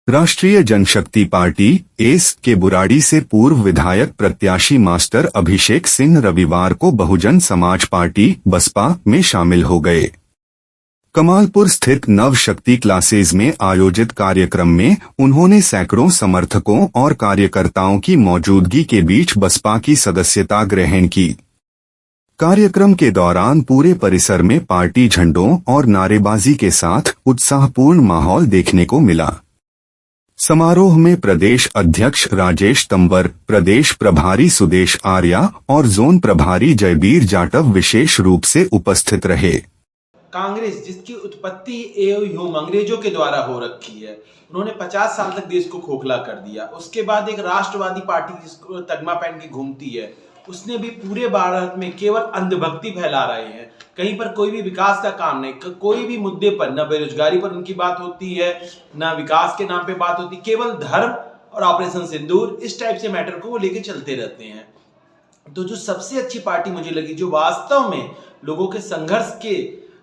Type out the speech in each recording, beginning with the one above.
राष्ट्रीय जनशक्ति party S के बुराड़ी से पूर्व विधायक प्रत्याशी मास्टर अभिषेक सिंह रविवार को बहुजन समाज पार्टी बसपा में शामिल हो गए। कमालपुर स्थित नव शक्ति क्लासेज में आयोजित कार्यक्रम में उन्होंने सैकड़ों समर्थकों और कार्यकर्ताओं की मौजूदगी के बीच बसपा की सदस्यता ग्रहण की। कार्यक्रम के दौरान पूरे परिसर में पार्टी झंडों और नारेबाजी के साथ उत्साहपूर्ण माहौल देखने को मिला। समारोह में प्रदेश अध्यक्ष राजेश तंवर, प्रदेश प्रभारी सुदेश आर्या और जोन प्रभारी जयबीर जाटव विशेष रूप से उपस्थित रहे। कांग्रेस जिसकी उत्पत्ति एवं अंग्रेजों के द्वारा हो रखी है, उन्होंने 50 साल तक देश को खोखला कर दिया। उसके बाद एक राष्ट्रवादी पार्टी जिसको तगमा पहन के घूमती है, उसने भी पूरे भारत में केवल अंधभक्ति फैला रहे हैं। कहीं पर कोई भी विकास का काम नहीं, कोई भी मुद्दे पर न बेरोजगारी पर उनकी बात होती है, न विकास के नाम पे बात होती, केवल धर्म और ऑपरेशन सिंदूर इस टाइप से मैटर को वो लेके चलते रहते हैं। तो जो सबसे अच्छी पार्टी मुझे लगी, जो वास्तव में लोगों के संघर्ष के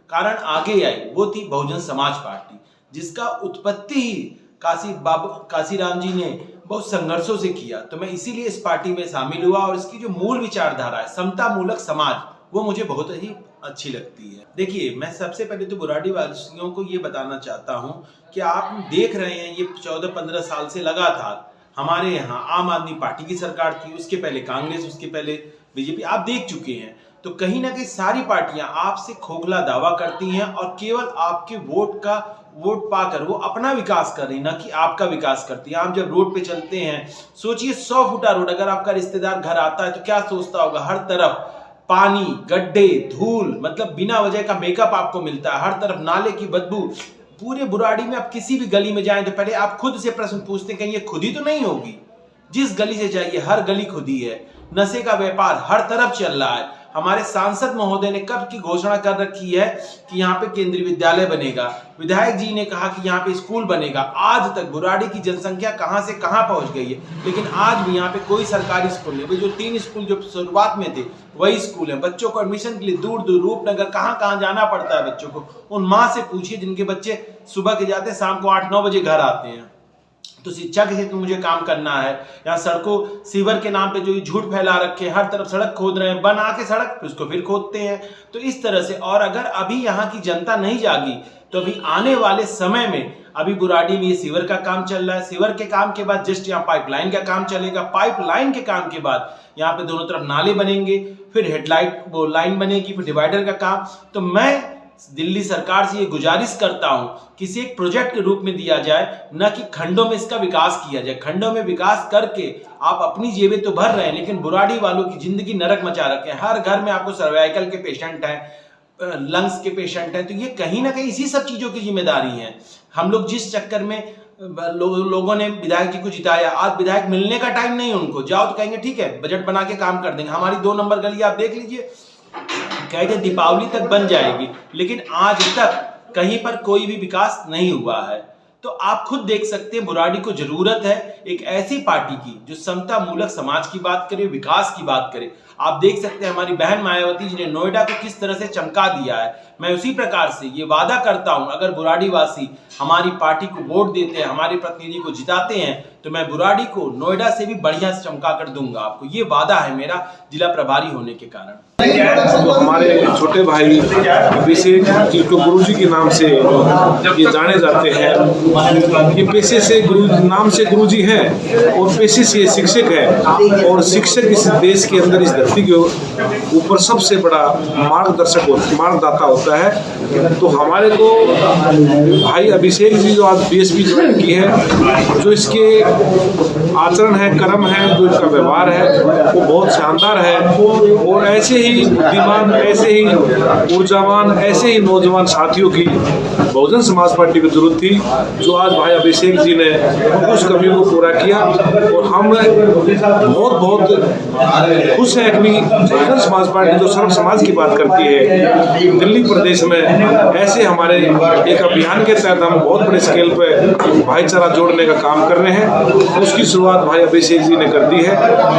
कारण आगे आई, वो थी बहुजन समाज पार्टी, जिसका उत्पत्ति ही काशीराम जी ने बहुत संघर्षों से किया। तो मैं इसीलिए इस पार्टी में शामिल हुआ और इसकी जो मूल विचारधारा है, समता मूलक समाज, वो मुझे बहुत ही अच्छी लगती है। देखिए, मैं सबसे पहले तो बुराड़ी वासियों को ये बताना चाहता हूँ कि आप देख रहे हैं ये 14-15 साल से लगातार हमारे यहाँ आम आदमी पार्टी की सरकार थी, उसके पहले कांग्रेस, उसके पहले बीजेपी, आप देख चुके हैं। तो कहीं ना कहीं सारी पार्टियां आपसे खोखला दावा करती हैं और केवल आपके वोट पाकर वो अपना विकास कर रही, ना कि आपका विकास करती है। आप जब रोड पे चलते हैं, सोचिए 100 फुटा रोड, अगर आपका रिश्तेदार घर आता है तो क्या सोचता होगा? हर तरफ पानी, गड्ढे, धूल, मतलब बिना वजह का मेकअप आपको मिलता है, हर तरफ नाले की बदबू। पूरे बुराड़ी में आप किसी भी गली में जाएं तो पहले आप खुद से प्रश्न पूछते हैं, कहीं ये खुदी तो नहीं होगी? जिस गली से जाइए हर गली खुदी है। नशे का व्यापार हर तरफ चल रहा है। हमारे सांसद महोदय ने कब की घोषणा कर रखी है कि यहाँ पे केंद्रीय विद्यालय बनेगा, विधायक जी ने कहा कि यहाँ पे स्कूल बनेगा। आज तक बुराड़ी की जनसंख्या कहाँ से कहाँ पहुँच गई है, लेकिन आज भी यहाँ पे कोई सरकारी स्कूल नहीं। जो 3 स्कूल जो शुरुआत में थे वही स्कूल है। बच्चों को एडमिशन के लिए दूर दूर रूपनगर कहाँ जाना पड़ता है बच्चों को। उन माँ से पूछिए जिनके बच्चे सुबह के जाते हैं, शाम को 8-9 बजे घर आते हैं। तो शिक्षा के क्षेत्र में मुझे काम करना है। यहाँ सड़कों सीवर के नाम पे जो झूठ फैला रखे, हर तरफ सड़क खोद रहे हैं, बना के सड़क फिर उसको फिर खोदते हैं। तो इस तरह से, और अगर अभी यहाँ की जनता नहीं जागी तो अभी आने वाले समय में, अभी बुराड़ी में ये सीवर का काम चल रहा है, सीवर के काम के बाद जस्ट यहाँ पाइपलाइन का काम चलेगा, पाइपलाइन के काम के बाद यहाँ पे दोनों तरफ नाले बनेंगे, फिर हेडलाइट वो लाइन बनेगी, फिर डिवाइडर का काम। तो मैं दिल्ली सरकार से ये गुजारिश करता हूं कि इसे एक प्रोजेक्ट के रूप में दिया जाए, न कि खंडों में इसका विकास किया जाए। खंडों में विकास करके आप अपनी जेबें तो भर रहे हैं, लेकिन बुराड़ी वालों की जिंदगी नरक मचा रखे हैं। हर घर में आपको सर्वाइकल के पेशेंट हैं, लंग्स के पेशेंट हैं। तो ये कहीं ना कहीं इसी सब चीजों की जिम्मेदारी है। हम लोग जिस चक्कर में लोगों ने विधायक जी को जिताया, आज विधायक मिलने का टाइम नहीं उनको। जाओ तो कहेंगे ठीक है, बजट बना के काम कर देंगे। हमारी 2 नंबर गली आप देख लीजिए, कहते दीपावली तक बन जाएगी, लेकिन आज तक कहीं पर कोई भी विकास नहीं हुआ है। तो आप खुद देख सकते हैं, बुराड़ी को जरूरत है एक ऐसी पार्टी की जो समता मूलक समाज की बात करे, विकास की बात करे। आप देख सकते हैं हमारी बहन मायावती जी ने नोएडा को किस तरह से चमका दिया है। मैं उसी प्रकार से ये वादा करता हूं, अगर बुराड़ी वासी हमारी पार्टी को वोट देते हैं, हमारे प्रतिनिधि को जिताते हैं, तो मैं बुराड़ी को नोएडा से भी बढ़िया से चमका कर दूंगा आपको। ये वादा है मेरा जिला प्रभारी होने के कारण। तो हमारे छोटे भाई अभिषेक जी को गुरुजी के नाम से ये जाने जाते हैं। ये पेशे से नाम से गुरुजी है और पेशे से शिक्षक है, और शिक्षक इस देश के अंदर, इस धरती के ऊपर सबसे बड़ा मार्गदाता होता है। तो हमारे को भाई अभिषेक जी जो आज बीएसपी ज्वाइन की है, जो इसके आचरण है, कर्म है, जो इसका व्यवहार है, वो बहुत शानदार है। और ऐसे ही बुद्धिमान, ऐसे ही ऊर्जावान, ऐसे ही नौजवान साथियों की बहुजन समाज पार्टी को जरूरत थी, जो आज भाई अभिषेक जी ने उस कमियों को पूरा किया। और हम बहुत खुश हैं विधायक भी बहुजन समाज पार्टी जो सर्व समाज की बात करती है, दिल्ली प्रदेश में ऐसे हमारे एक अभियान के तहत हम बहुत बड़े स्केल पे भाईचारा जोड़ने का काम कर रहे हैं। उसकी शुरुआत भाई अभिषेक जी ने कर दी है।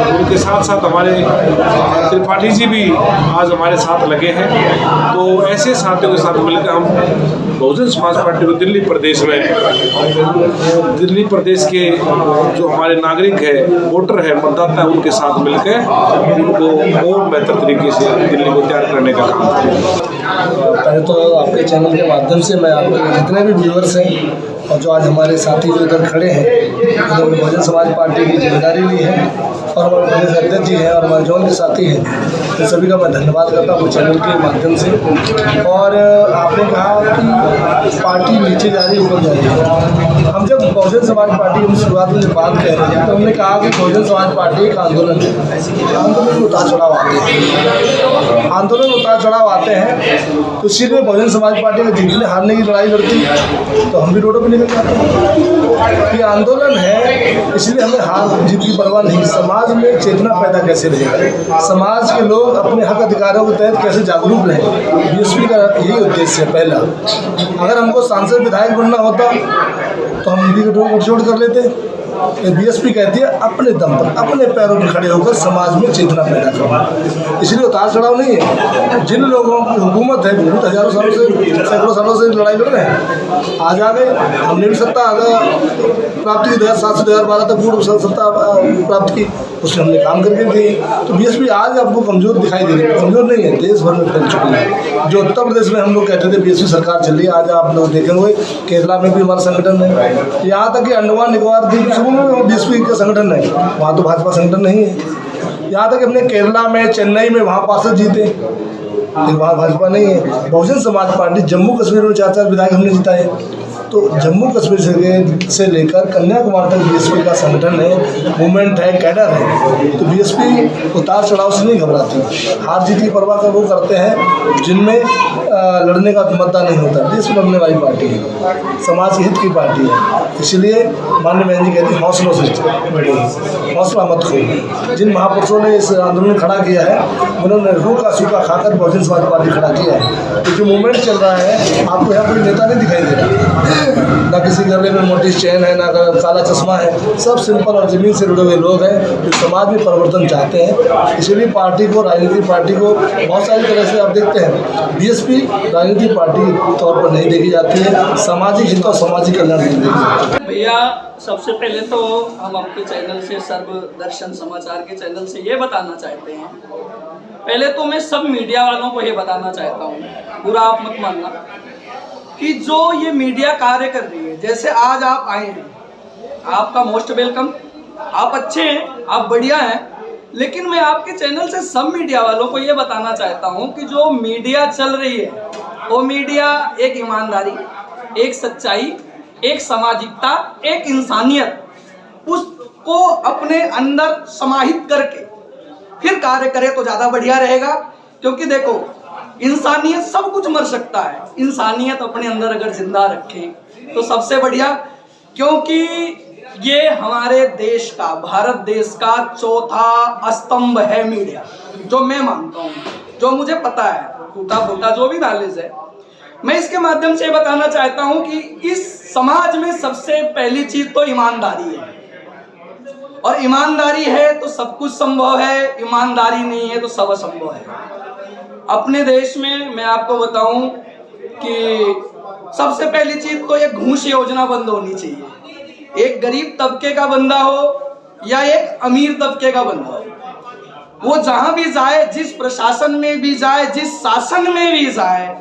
उनके साथ साथ हमारे त्रिपाठी जी भी आज हमारे साथ लगे हैं। तो ऐसे साथियों के साथ मिलकर हम बहुजन समाज पार्टी को दिल्ली प्रदेश के जो हमारे नागरिक है, वोटर है, मतदाता है, उनके साथ मिलकर उनको और बेहतर तरीके से दिल्ली को तैयार करने का काम करें। पहले तो आपके चैनल के माध्यम से मैं आपके जितने भी व्यूअर्स हैं और जो आज हमारे साथी जो इधर खड़े हैं, उन्होंने बहुजन समाज पार्टी की जिम्मेदारी ली है और हमारे प्रदेश अध्यक्ष जी हैं और हमारे जौन के साथी हैं, तो सभी का मैं धन्यवाद करता हूँ चैनल के माध्यम से। और आपने कहा कि पार्टी नीचे जा रही है, ऊपर जा रही है। हम जब बहुजन समाज पार्टी की शुरुआत में बात कह रहे थे तो हमने कहा कि बहुजन समाज पार्टी एक आंदोलन है। आंदोलन में उतार चढ़ाव आते हैं, आंदोलन में उतार चढ़ाव आते हैं, तो इसीलिए बहुजन समाज पार्टी में जीतने हारने की लड़ाई लड़ती तो हम भी रोडों पर निकल जाते हैं। ये आंदोलन है, इसलिए हमें हार जीत की परवाह नहीं। समाज में चेतना पैदा कैसे रहेगा, समाज के लोग अपने हक अधिकारों के तहत कैसे जागरूक रहें, बीएसपी का यही उद्देश्य है। पहला, अगर हमको सांसद विधायक बनना होता तो हम भी उठजोड़ कर लेते। बीएसपी कहती है अपने दम पर, अपने पैरों पर खड़े होकर समाज में चेतना पैदा करो। इसलिए उतार चढ़ाव नहीं है। जिन लोगों की हुकूमत है, बहुत हजारों सालों से, सैकड़ों सालों से लड़ाई लड़ रहे हैं, आज आ गए। हमने भी सत्ता प्राप्त की 2007 से 2012 तक पूर्व सत्ता प्राप्त की, उसमें हमने काम करके दिए। तो बीएसपी आज आपको कमज़ोर दिखाई दे रही है, कमज़ोर नहीं है, देश भर में फैल चुकी है। जो उत्तर प्रदेश में हम लोग कहते थे बीएसपी सरकार चल रही है, आज आप लोग देखेंगे केरला में भी हमारा संगठन है। यहाँ तक कि अंडमान निकोबार द्वीप समूह में बीएसपी का संगठन है, वहाँ तो भाजपा संगठन नहीं है। यहाँ तक अपने केरला में, चेन्नई में वहाँ पार्षद जीते, लेकिन वहाँ भाजपा नहीं है। बहुजन समाज पार्टी जम्मू कश्मीर में 4 विधायक हमने जिताए। तो जम्मू कश्मीर से लेकर कन्याकुमारी तक बीएसपी का संगठन है, मूवमेंट है, कैडर है। तो बीएसपी उतार चढ़ाव से नहीं घबराती, हार जीत की परवाह कर वो करते हैं जिनमें लड़ने का मुद्दा नहीं होता। बीएसपी लड़ने वाली पार्टी है, समाज के हित की पार्टी है। इसलिए माननीय बहन जी कहती है हौसलों से हौसला मत खो। जिन महापुरुषों ने इस आंदोलन खड़ा किया है, उन्होंने रूखा सूखा खाकर बहुजन समाज पार्टी खड़ा किया है। तो जो मूवमेंट चल रहा है, आपको यहाँ कोई नेता नहीं दिखाई दे रहा, ना किसी गले में मोटी चैन है, ना काला चश्मा है, सब सिंपल और ज़मीन से जुड़े हुए लोग हैं जो समाज में परिवर्तन चाहते हैं। इसलिए पार्टी को, राजनीतिक पार्टी को बहुत सारी तरह से आप देखते हैं, बीएसपी राजनीतिक पार्टी के तौर पर नहीं देखी जाती है, सामाजिक हित और सामाजिक कल्याण नहीं देखी जाती है। भैया, सबसे पहले तो हम आपके चैनल से, सर्व दर्शन समाचार के चैनल से ये बताना चाहते हैं, पहले तो मैं सब मीडिया वालों को ये बताना चाहता हूँ, पूरा आप मत मानना, कि जो ये मीडिया कार्य कर रही है, जैसे आज आप आए हैं, आपका मोस्ट वेलकम, आप अच्छे हैं, आप बढ़िया हैं, लेकिन मैं आपके चैनल से सब मीडिया वालों को ये बताना चाहता हूँ कि जो मीडिया चल रही है, वो मीडिया एक ईमानदारी, एक सच्चाई, एक सामाजिकता, एक इंसानियत, उसको अपने अंदर समाहित करके फिर कार्य करे तो ज़्यादा बढ़िया रहेगा। क्योंकि देखो, इंसानियत सब कुछ मर सकता है, इंसानियत अपने अंदर अगर जिंदा रखे तो सबसे बढ़िया। क्योंकि ये हमारे देश का, भारत देश का चौथा स्तंभ है मीडिया, जो मैं मानता हूँ, जो मुझे पता है, टूटा फूटा जो भी नॉलेज है। मैं इसके माध्यम से बताना चाहता हूँ कि इस समाज में सबसे पहली चीज तो ईमानदारी है, और ईमानदारी है तो सब कुछ संभव है, ईमानदारी नहीं है तो सब असंभव है। अपने देश में मैं आपको बताऊं कि सबसे पहली चीज तो ये घूस योजना बंद होनी चाहिए। एक गरीब तबके का बंदा हो या एक अमीर तबके का बंदा हो, वो जहां भी जाए, जिस प्रशासन में भी जाए, जिस शासन में भी जाए,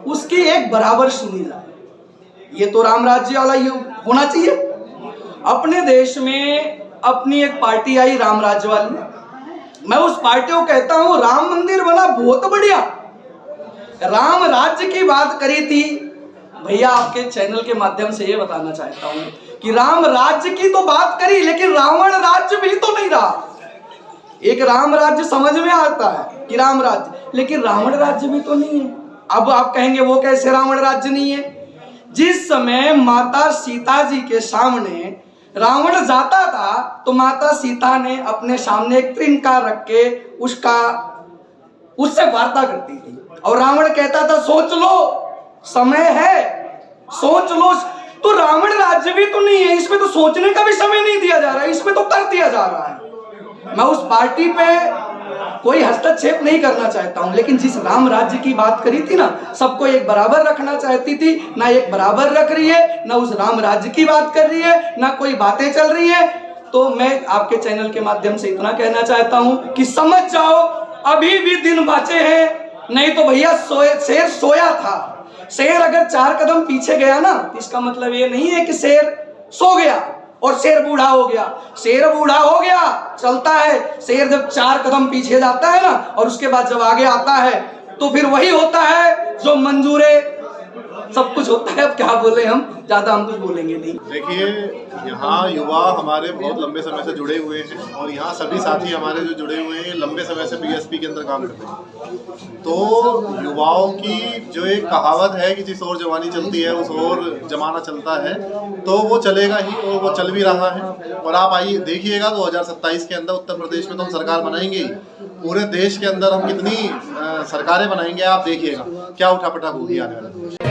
उसकी एक बराबर सुनी जाए। ये तो राम राज्य वाला ही होना चाहिए। अपने देश में अपनी एक पार्टी आई राम राज्य वाली, मैं उस पार्टी को कहता हूं राम मंदिर बना बहुत बढ़िया, राम राज्य की बात करी थी। भैया, आपके चैनल के माध्यम से ये बताना चाहता हूं कि राम राज्य की तो बात करी, लेकिन रावण राज्य भी तो नहीं रहा। एक राम राज्य समझ में आता है कि राम राज्य, लेकिन रावण राज्य भी तो नहीं है। अब आप कहेंगे वो कैसे रावण राज्य नहीं है? जिस समय माता सीता जी के सामने रावण जाता था तो माता सीता ने अपने सामने एक त्रिंकार रख के उससे वार्ता करती थी, और रावण कहता था सोच लो, समय है, सोच लो। तो रावण राज्य भी तो नहीं है, इसमें तो सोचने का भी समय नहीं दिया जा रहा है, इसमें तो कर दिया जा रहा है। मैं उस पार्टी पे कोई हस्तक्षेप नहीं करना चाहता हूं, लेकिन जिस राम राज्य की बात करी थी ना, सबको एक बराबर रखना चाहती थी, ना एक बराबर रख रही है, ना उस राम राज्य की बात कर रही है, ना कोई बातें चल रही है। तो मैं आपके चैनल के माध्यम से इतना कहना चाहता हूं कि समझ जाओ, अभी भी दिन बचे हैं, नहीं तो भैया शेर सोया था। शेर अगर 4 कदम पीछे गया ना, तो इसका मतलब ये नहीं है कि शेर सो गया और शेर बूढ़ा हो गया। शेर बूढ़ा हो गया चलता है, शेर जब 4 कदम पीछे जाता है ना, और उसके बाद जब आगे आता है तो फिर वही होता है जो मंजूरे सब कुछ होता है। अब क्या बोले, हम ज्यादा हम कुछ बोलेंगे नहीं। देखिए, यहाँ युवा हमारे बहुत लंबे समय से जुड़े हुए हैं, और यहाँ सभी साथी हमारे जो जुड़े हुए हैं लंबे समय से बीएसपी के अंदर काम करते हैं। तो युवाओं की जो एक कहावत है कि जिस ओर जवानी चलती है उस ओर जमाना चलता है, तो वो चलेगा ही, और वो चल भी रहा है। और आप आइए देखिएगा 2027 के अंदर उत्तर प्रदेश में तो हम सरकार बनाएंगे ही, पूरे देश के अंदर हम कितनी सरकारें बनाएंगे, आप देखिएगा क्या उठापटक होगी आने वाले।